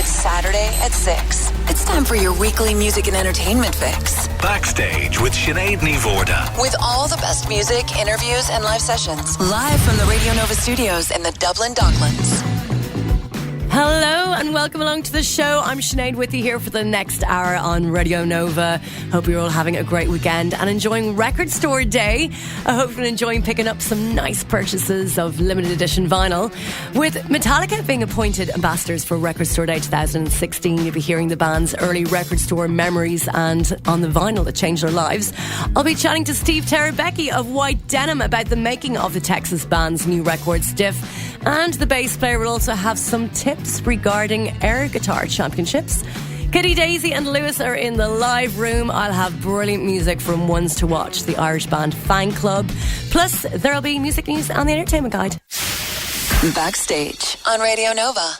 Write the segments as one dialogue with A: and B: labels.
A: It's Saturday at 6. It's time for your weekly music and entertainment fix.
B: Backstage with Sinéad and Mhórdha.
A: With all the best music, interviews, and live sessions. Live from the Radio Nova studios in the Dublin Docklands.
C: Hello and welcome along to the show. I'm Sinead with you here for the next hour on Radio Nova. Hope you're all having a great weekend and enjoying Record Store Day. I hope you're enjoying picking up some nice purchases of limited edition vinyl. With Metallica being appointed ambassadors for Record Store Day 2016, you'll be hearing the band's early record store memories and on the vinyl that changed their lives. I'll be chatting to Steve Terabecki of White Denim about the making of the Texas band's new record Stiff. And the bass player will also have some tips regarding air guitar championships. Kitty, Daisy and Lewis are in the live room. I'll have brilliant music from Ones to Watch, the Irish band Fan Club. Plus, there'll be music news and the entertainment guide.
A: Backstage on Radio Nova.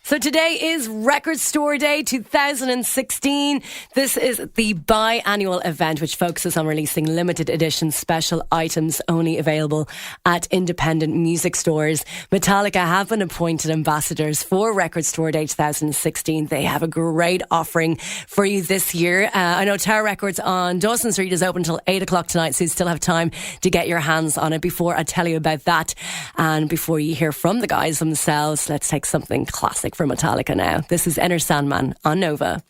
C: So today is Record Store Day 2016. This is the biannual event which focuses on releasing limited edition special items only available at independent music stores. Metallica have been appointed ambassadors for Record Store Day 2016. They have a great offering for you this year. I know Tower Records on Dawson Street is open until 8 o'clock tonight, so you still have time to get your hands on it. Before I tell you about that and before you hear from the guys themselves, let's take something classic for Metallica now. This is Enter Sandman on Nova.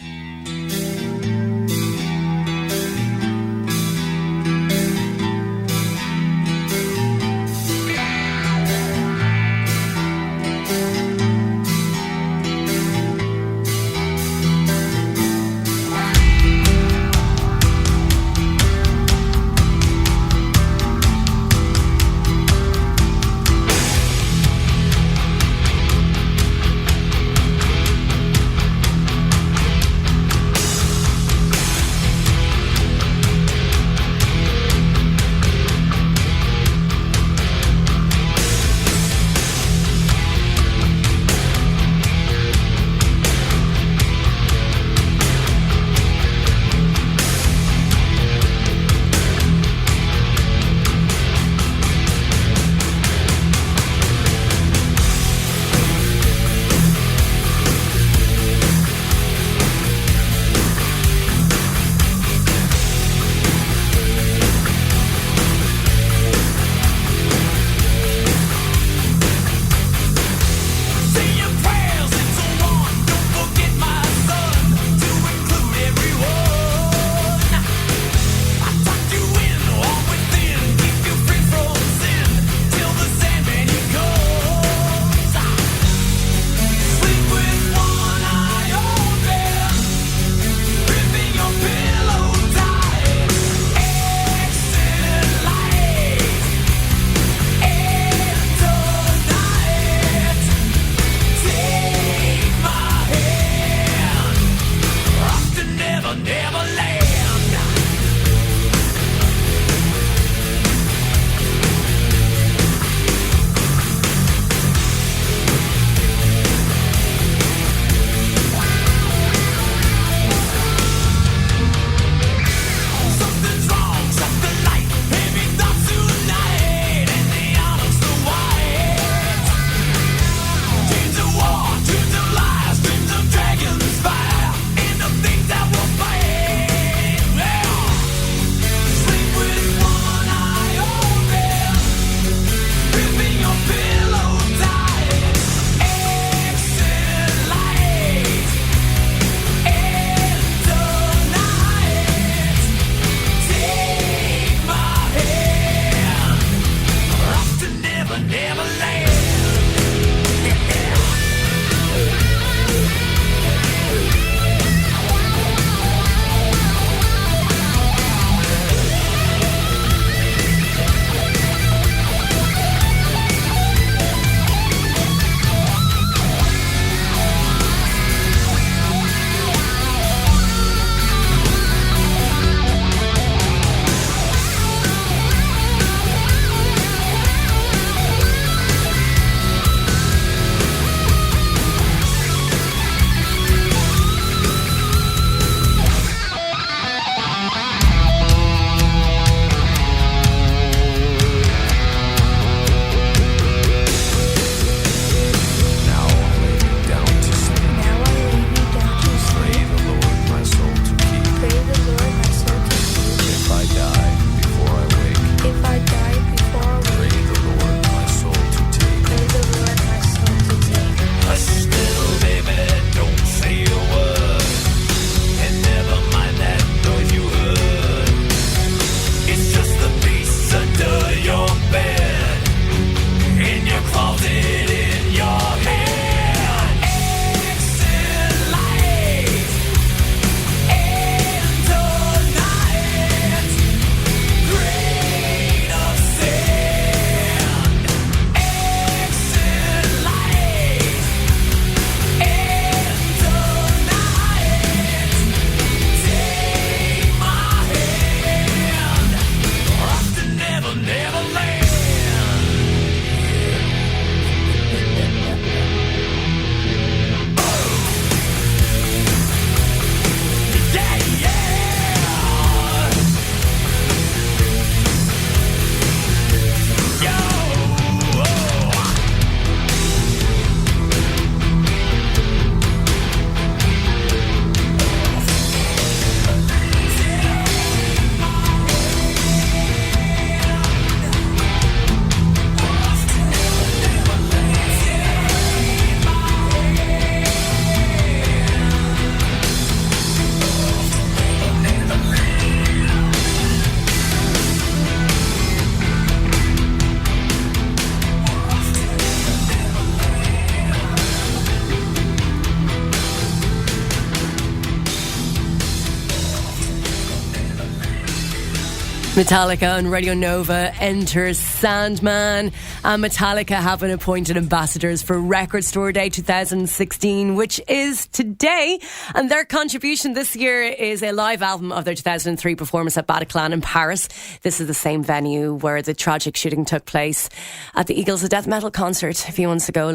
C: Metallica on Radio Nova enters Sandman. And Metallica have been appointed ambassadors for Record Store Day 2016, which is today. And their contribution this year is a live album of their 2003 performance at Bataclan in Paris. This is the same venue where the tragic shooting took place at the Eagles of Death Metal concert a few months ago,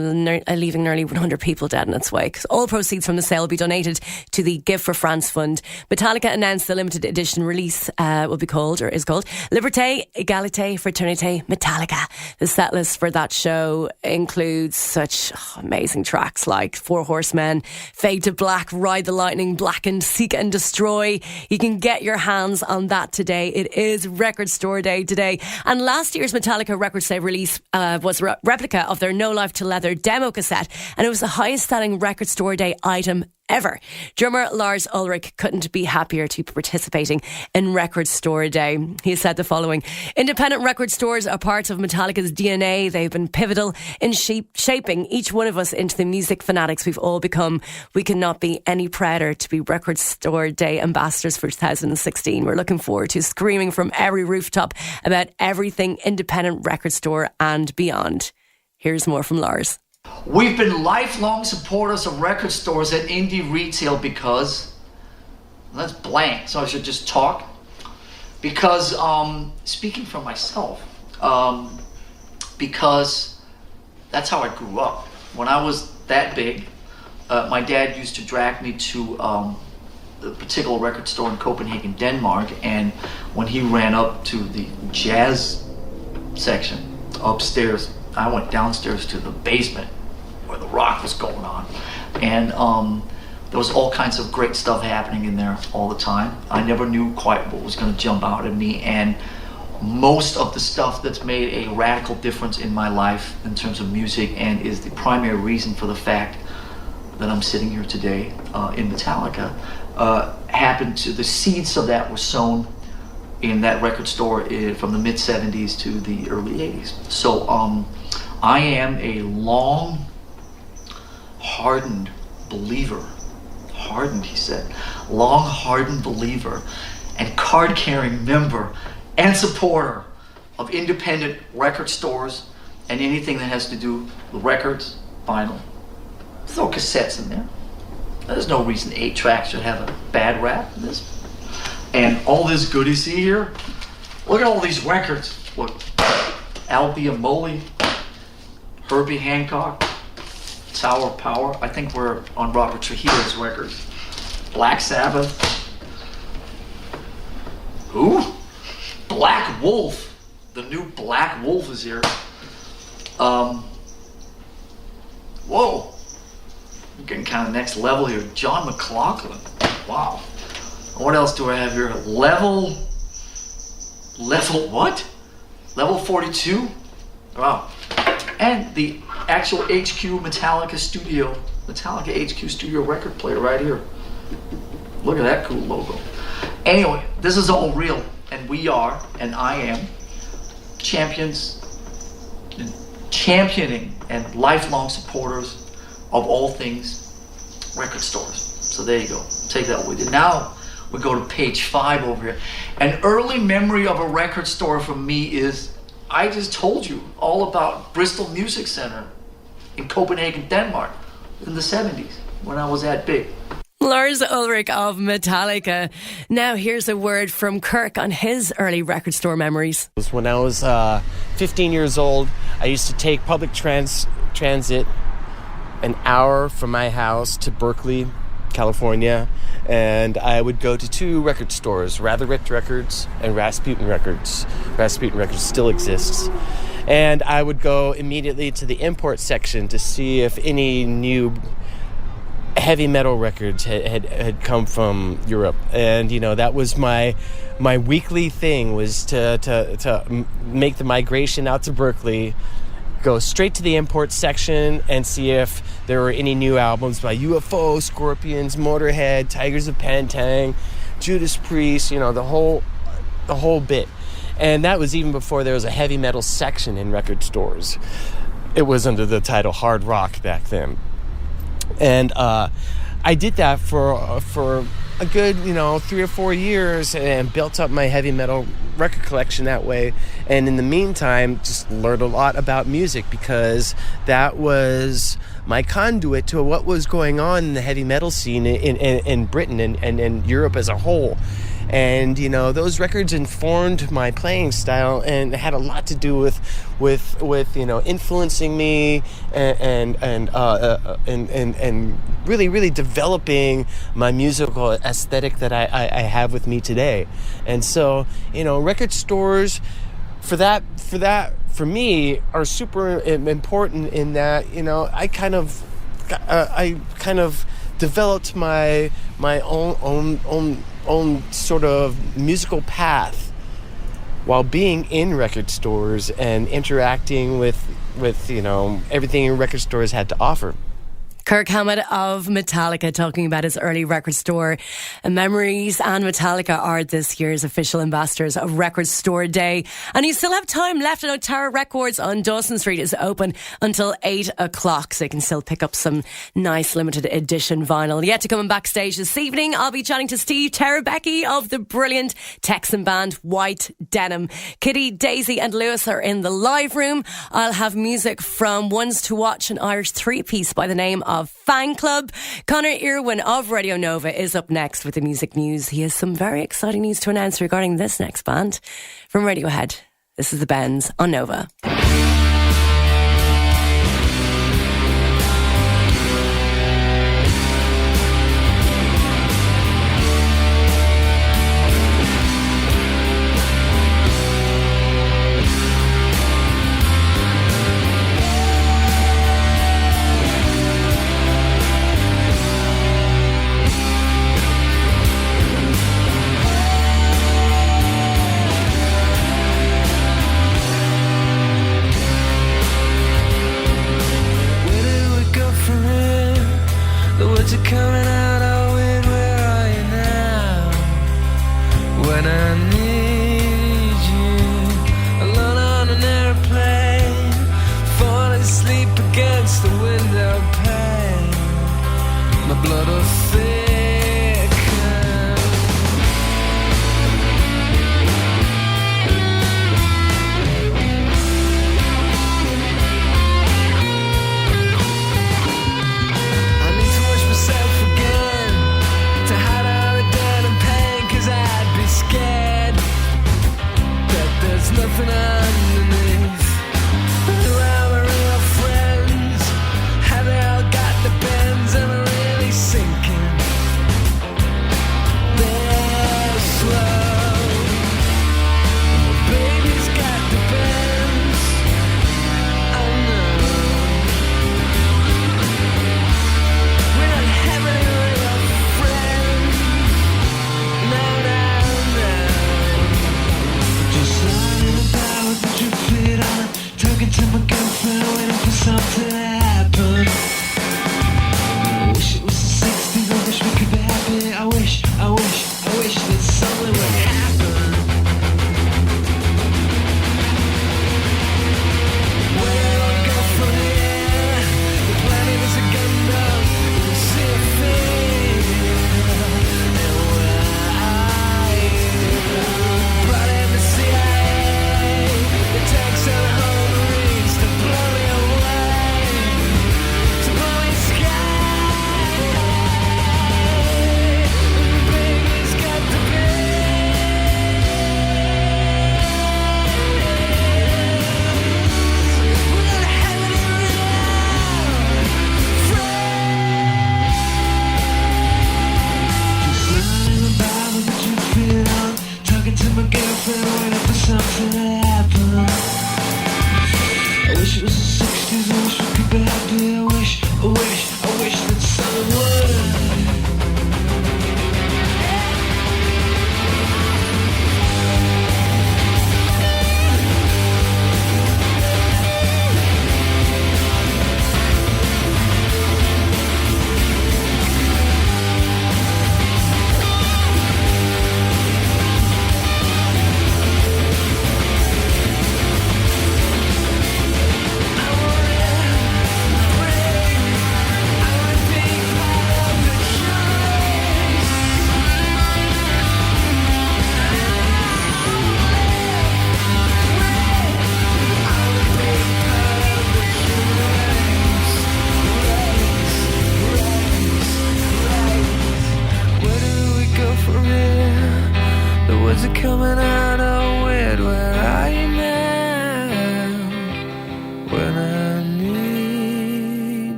C: leaving nearly 100 people dead in its wake. All proceeds from the sale will be donated to the Give for France Fund. Metallica announced the limited edition release will be called, or is called, Liberté, Égalité, Fraternité, Metallica. The set list for that show includes such amazing tracks like Four Horsemen, Fade to Black, Ride the Lightning, Blackened, Seek and Destroy. You can get your hands on that today. It is Record Store Day today. And last year's Metallica Record Store release was a replica of their No Life to Leather demo cassette, and it was the highest selling Record Store Day item ever. Drummer Lars Ulrich couldn't be happier to be participating in Record Store Day. He said the following: independent record stores are part of Metallica's DNA. They've been pivotal in shaping each one of us into the music fanatics we've all become. We cannot be any prouder to be Record Store Day ambassadors for 2016. We're looking forward to screaming from every rooftop about everything independent record store and beyond. Here's more from Lars.
D: We've been lifelong supporters of record stores and indie retail because, that's blank, so I should just talk. Because, speaking for myself, because that's how I grew up. When I was that big, my dad used to drag me to a particular record store in Copenhagen, Denmark, and when he ran up to the jazz section upstairs, I went downstairs to the basement where the rock was going on, and there was all kinds of great stuff happening in there all the time. I never knew quite what was going to jump out at me, and most of the stuff that's made a radical difference in my life in terms of music and is the primary reason for the fact that I'm sitting here today in Metallica happened to, the seeds of that were sown in that record store from the mid-70s to the early 80s. So I am a long hardened believer, hardened he said, long hardened believer and card-carrying member and supporter of independent record stores and anything that has to do with records, vinyl. Throw cassettes in there. There's no reason 8 tracks should have a bad rap in this. And all this good you see here, look at all these records. Look, Al Biamoli, Herbie Hancock, Tower of Power. I think we're on Robert Trujillo's records. Black Sabbath. Who? Black Wolf. The new Black Wolf is here. Whoa. I'm getting kind of next level here. John McLaughlin. Wow. What else do I have here? Level what? Level 42? Wow. And the actual HQ Metallica Studio record player right here. Look at that cool logo. Anyway, this is all real, and we are, and I am, championing and lifelong supporters of all things record stores. So there you go. Take that with you. Now we go to page 5 over here. An early memory of a record store for me is, I just told you all about Bristol Music Center in Copenhagen, Denmark in the 70s when I was that big.
C: Lars Ulrich of Metallica. Now here's a word from Kirk on his early record store memories.
E: When I was 15 years old, I used to take public transit an hour from my house to Berkeley, California, and I would go to 2 record stores, Rather Rich Records and Rasputin Records. Rasputin Records still exists. And I would go immediately to the import section to see if any new heavy metal records had come from Europe. And, you know, that was my weekly thing, was to make the migration out to Berkeley, go straight to the import section and see if there were any new albums by UFO, Scorpions, Motorhead, Tigers of Pantang, Judas Priest, you know, the whole bit. And that was even before there was a heavy metal section in record stores. It was under the title Hard Rock back then. And I did that for a good, 3 or 4 years and built up my heavy metal record collection that way. And in the meantime, just learned a lot about music, because that was my conduit to what was going on in the heavy metal scene in Britain and Europe as a whole. And those records informed my playing style and had a lot to do with influencing me and really developing my musical aesthetic that I have with me today. And so record stores for me are super important in that I kind of developed my own sort of musical path while being in record stores and interacting with everything record stores had to offer.
C: Kirk Hammett of Metallica talking about his early record store memories. And Metallica are this year's official ambassadors of Record Store Day. And you still have time left. I know Tara Records on Dawson Street is open until 8 o'clock, so you can still pick up some nice limited edition vinyl. Yet to come on Backstage this evening, I'll be chatting to Steve Terabecki of the brilliant Texan band White Denim. Kitty, Daisy and Lewis are in the live room. I'll have music from Ones to Watch, an Irish three-piece by the name of Fan Club. Connor Irwin of Radio Nova is up next with the music news. He has some very exciting news to announce regarding this next band. From Radiohead, this is the Bends on Nova.
F: Coming out of wind, where are you now? When I need you, alone on an airplane, falling asleep against the window pane, my blood will thicken. Nothing underneath. Who are my real friends? Have they all got the bends? Am I really sinking?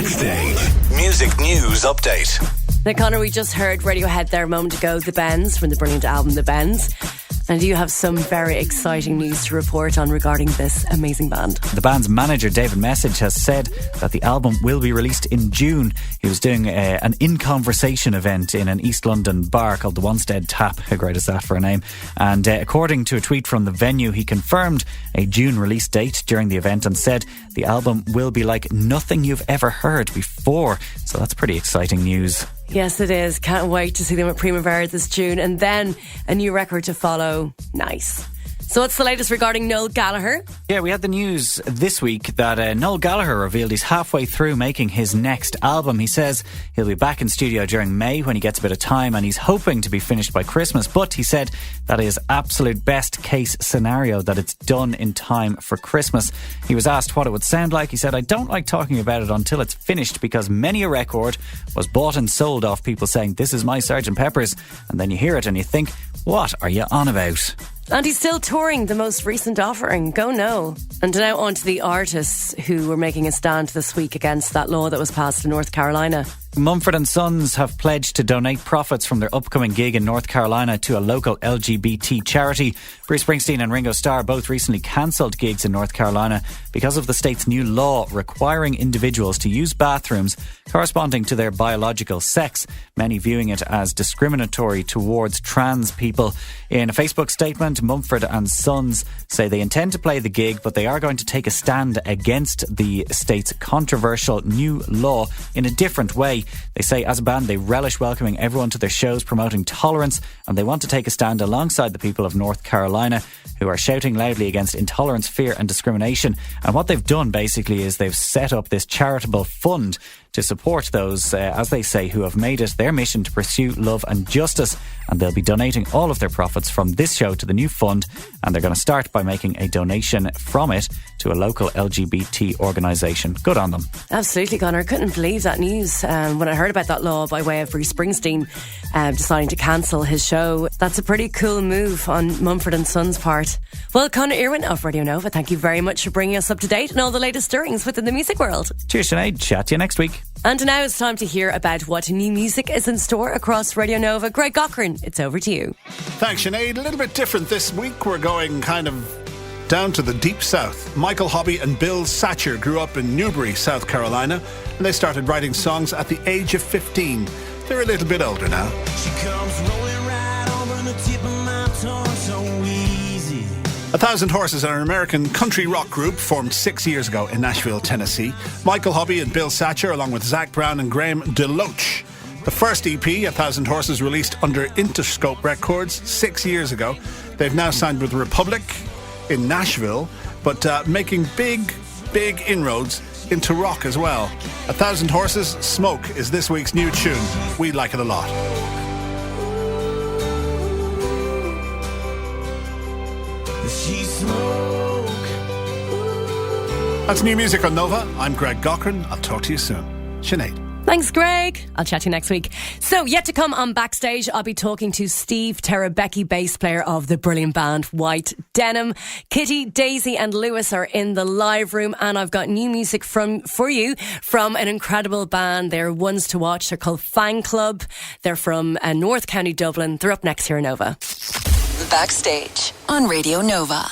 B: Backstage. Music news update.
C: Now, Connor, we just heard Radiohead there a moment ago, The Bends, from the brilliant album The Bends. And you have some very exciting news to report on regarding this amazing band.
G: The band's manager, David Message, has said that the album will be released in June. He was doing an in-conversation event in an East London bar called the Wanstead Tap. How great is that for a name? And according to a tweet from the venue, he confirmed a June release date during the event and said the album will be like nothing you've ever heard before. So that's pretty exciting news.
C: Yes, it is. Can't wait to see them at Primavera this June. And then a new record to follow. Nice. So what's the latest regarding Noel Gallagher?
G: Yeah, we had the news this week that Noel Gallagher revealed he's halfway through making his next album. He says he'll be back in studio during May when he gets a bit of time, and he's hoping to be finished by Christmas. But he said that is absolute best case scenario, that it's done in time for Christmas. He was asked what it would sound like. He said, "I don't like talking about it until it's finished, because many a record was bought and sold off people saying, 'This is my Sgt. Pepper's,' and then you hear it and you think, 'What are you on about?'"
C: And he's still touring the most recent offering. Go no. And now on to the artists who were making a stand this week against that law that was passed in North Carolina.
G: Mumford & Sons have pledged to donate profits from their upcoming gig in North Carolina to a local LGBT charity. Bruce Springsteen and Ringo Starr both recently cancelled gigs in North Carolina because of the state's new law requiring individuals to use bathrooms corresponding to their biological sex, many viewing it as discriminatory towards trans people. In a Facebook statement, Mumford & Sons say they intend to play the gig, but they are going to take a stand against the state's controversial new law in a different way. They say as a band they relish welcoming everyone to their shows, promoting tolerance, and they want to take a stand alongside the people of North Carolina who are shouting loudly against intolerance, fear and discrimination. And what they've done basically is they've set up this charitable fund to support those, as they say, who have made it their mission to pursue love and justice. And they'll be donating all of their profits from this show to the new fund, and they're going to start by making a donation from it to a local LGBT organisation. Good on them.
C: Absolutely, Connor. I couldn't believe that news when I heard about that law by way of Bruce Springsteen deciding to cancel his show. That's a pretty cool move on Mumford & Sons' part. Well, Connor Irwin of Radio Nova, thank you very much for bringing us up to date on all the latest stirrings within the music world.
G: Cheers, Sinead. Chat to you next week.
C: And now it's time to hear about what new music is in store across Radio Nova. Greg Cochran, it's over to you.
H: Thanks, Sinead. A little bit different this week. We're going kind of down to the deep south. Michael Hobby and Bill Satcher grew up in Newbury, South Carolina, and they started writing songs at the age of 15. They're a little bit older now.
F: She comes rolling right over the tip of my tongue so easy.
H: 1,000 Horses are an American country rock group formed 6 years ago in Nashville, Tennessee. Michael Hobby and Bill Satcher, along with Zach Brown and Graham DeLoach. The first EP, 1,000 Horses, released under Interscope Records 6 years ago. They've now signed with Republic in Nashville, but making big inroads into rock as well. 1,000 Horses, Smoke is this week's new tune. We like it a lot.
F: She smoke.
H: That's new music on Nova. I'm Greg Cochran. I'll talk to you soon. Sinead.
C: Thanks, Greg. I'll chat to you next week. So, yet to come on Backstage, I'll be talking to Steve Terabecchi, bass player of the brilliant band White Denim. Kitty, Daisy and Lewis are in the live room, and I've got new music for you from an incredible band. They're ones to watch. They're called Fang Club. They're from North County, Dublin. They're up next here in Nova.
A: Backstage on Radio Nova.